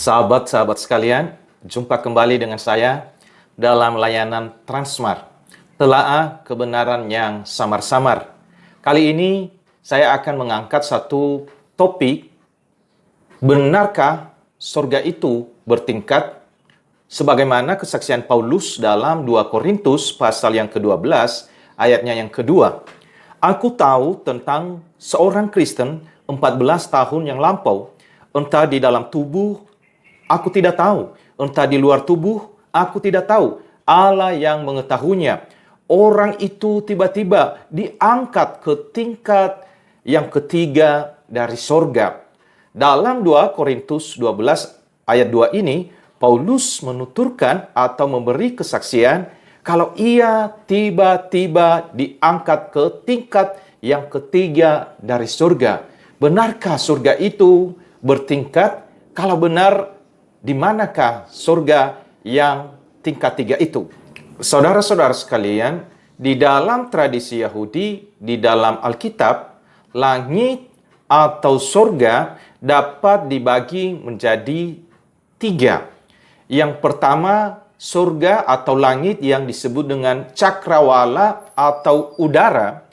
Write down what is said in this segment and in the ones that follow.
Sahabat-sahabat sekalian, jumpa kembali dengan saya dalam layanan Transmart, telaah kebenaran yang samar-samar. Kali ini saya akan mengangkat satu topik, benarkah surga itu bertingkat? Sebagaimana kesaksian Paulus dalam 2 Korintus pasal yang ke-12, ayatnya yang kedua. Aku tahu tentang seorang Kristen 14 tahun yang lampau, entah di dalam tubuh, aku tidak tahu. Entah di luar tubuh, aku tidak tahu. Allah yang mengetahuinya. Orang itu tiba-tiba diangkat ke tingkat yang ketiga dari sorga. Dalam 2 Korintus 12 ayat 2 ini, Paulus menuturkan atau memberi kesaksian kalau ia tiba-tiba diangkat ke tingkat yang ketiga dari surga. Benarkah surga itu bertingkat? Kalau benar, di manakah surga yang tingkat 3 itu? Saudara-saudara sekalian, di dalam tradisi Yahudi, di dalam Alkitab, langit atau surga dapat dibagi menjadi 3. Yang pertama, surga atau langit yang disebut dengan cakrawala atau udara,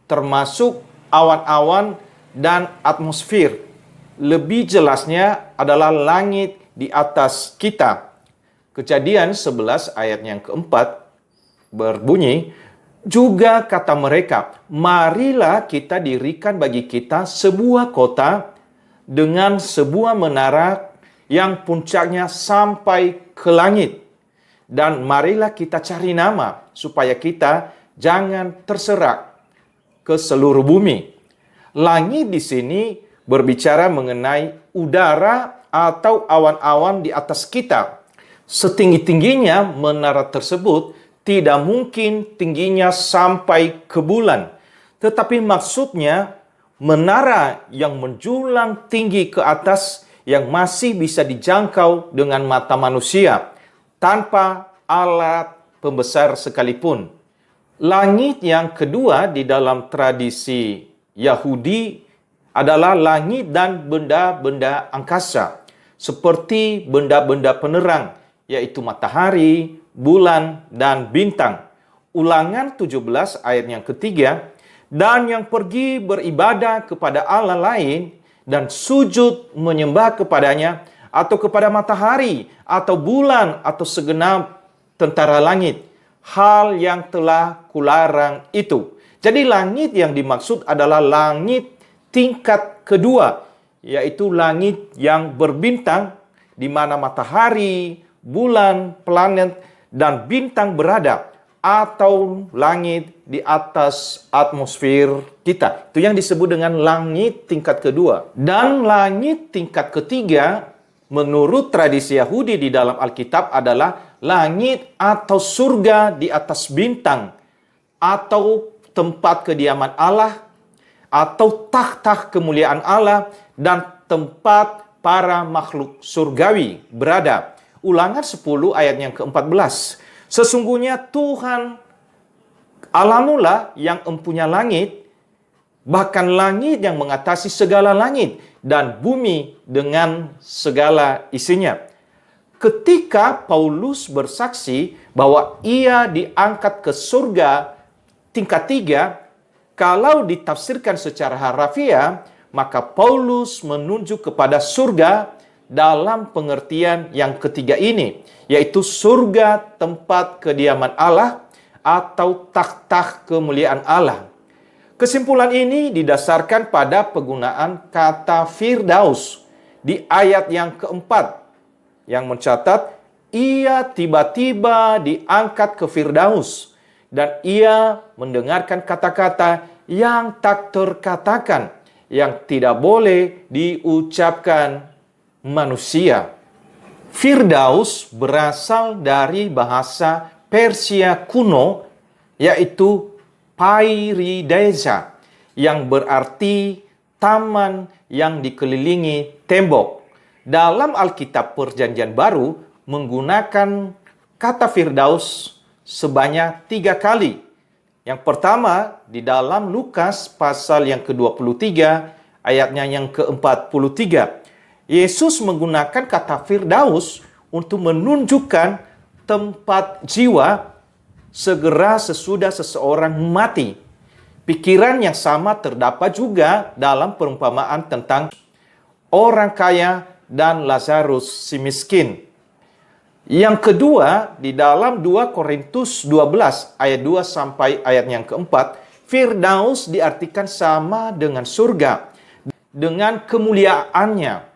termasuk awan-awan dan atmosfer. Lebih jelasnya adalah langit di atas kita. Kejadian 11 ayat yang keempat berbunyi, juga kata mereka, marilah kita dirikan bagi kita sebuah kota dengan sebuah menara yang puncaknya sampai ke langit. Dan marilah kita cari nama supaya kita jangan terserak ke seluruh bumi. Langit di sini berbicara mengenai udara atau awan-awan di atas kita. Setinggi-tingginya menara tersebut tidak mungkin tingginya sampai ke bulan. Tetapi maksudnya menara yang menjulang tinggi ke atas yang masih bisa dijangkau dengan mata manusia tanpa alat pembesar sekalipun. Langit yang kedua di dalam tradisi Yahudi adalah langit dan benda-benda angkasa, seperti benda-benda penerang, yaitu matahari, bulan, dan bintang. Ulangan 17 ayat yang ketiga, dan yang pergi beribadah kepada Allah lain dan sujud menyembah kepadanya, atau kepada matahari, atau bulan, atau segenap tentara langit. Hal yang telah kularang itu. Jadi langit yang dimaksud adalah langit tingkat kedua, yaitu langit yang berbintang, di mana matahari, bulan, planet, dan bintang berada, atau langit di atas atmosfer kita. Itu yang disebut dengan langit tingkat kedua. Dan langit tingkat ketiga, menurut tradisi Yahudi di dalam Alkitab adalah langit atau surga di atas bintang, atau tempat kediaman Allah, atau takhta kemuliaan Allah, dan tempat para makhluk surgawi berada. Ulangan 10 ayat yang ke-14. Sesungguhnya Tuhan Allahmulah yang empunya langit, bahkan langit yang mengatasi segala langit, dan bumi dengan segala isinya. Ketika Paulus bersaksi bahwa ia diangkat ke surga tingkat 3, kalau ditafsirkan secara harafiah, maka Paulus menunjuk kepada surga dalam pengertian yang ketiga ini, yaitu surga tempat kediaman Allah atau takhta kemuliaan Allah. Kesimpulan ini didasarkan pada penggunaan kata Firdaus di ayat yang keempat, yang mencatat, ia tiba-tiba diangkat ke Firdaus, dan ia mendengarkan kata-kata yang tak terkatakan, yang tidak boleh diucapkan manusia. Firdaus berasal dari bahasa Persia kuno, yaitu Pairidesa, yang berarti taman yang dikelilingi tembok. Dalam Alkitab Perjanjian Baru menggunakan kata Firdaus sebanyak 3 kali. Yang pertama di dalam Lukas pasal yang ke-23 ayatnya yang ke-43. Yesus menggunakan kata Firdaus untuk menunjukkan tempat jiwa segera sesudah seseorang mati. Pikiran yang sama terdapat juga dalam perumpamaan tentang orang kaya dan Lazarus si miskin. Yang kedua, di dalam 2 Korintus 12 ayat 2 sampai ayat yang keempat, Firdaus diartikan sama dengan surga dengan kemuliaannya.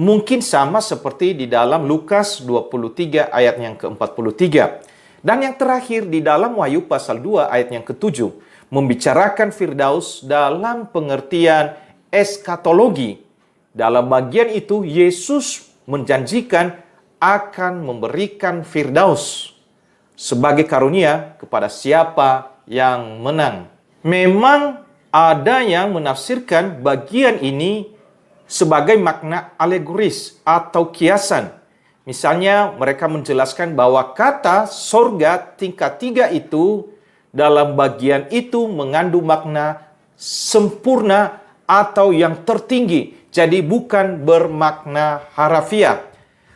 Mungkin sama seperti di dalam Lukas 23 ayat yang ke-43. Dan yang terakhir di dalam Wahyu pasal 2 ayat yang ke-7 membicarakan Firdaus dalam pengertian eskatologi. Dalam bagian itu Yesus menjanjikan akan memberikan Firdaus sebagai karunia kepada siapa yang menang. Memang ada yang menafsirkan bagian ini sebagai makna alegoris atau kiasan. Misalnya mereka menjelaskan bahwa kata sorga tingkat 3 itu dalam bagian itu mengandung makna sempurna atau yang tertinggi. Jadi bukan bermakna harafiah.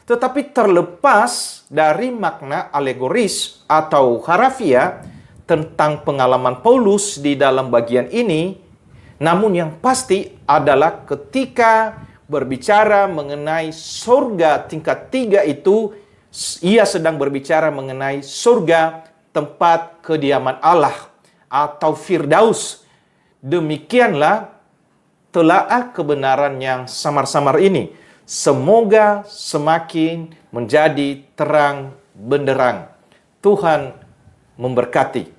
Tetapi terlepas dari makna alegoris atau harafiah tentang pengalaman Paulus di dalam bagian ini, namun yang pasti adalah ketika berbicara mengenai surga tingkat 3 itu, ia sedang berbicara mengenai surga tempat kediaman Allah atau Firdaus. Demikianlah telaah kebenaran yang samar-samar ini. Semoga semakin menjadi terang benderang. Tuhan memberkati.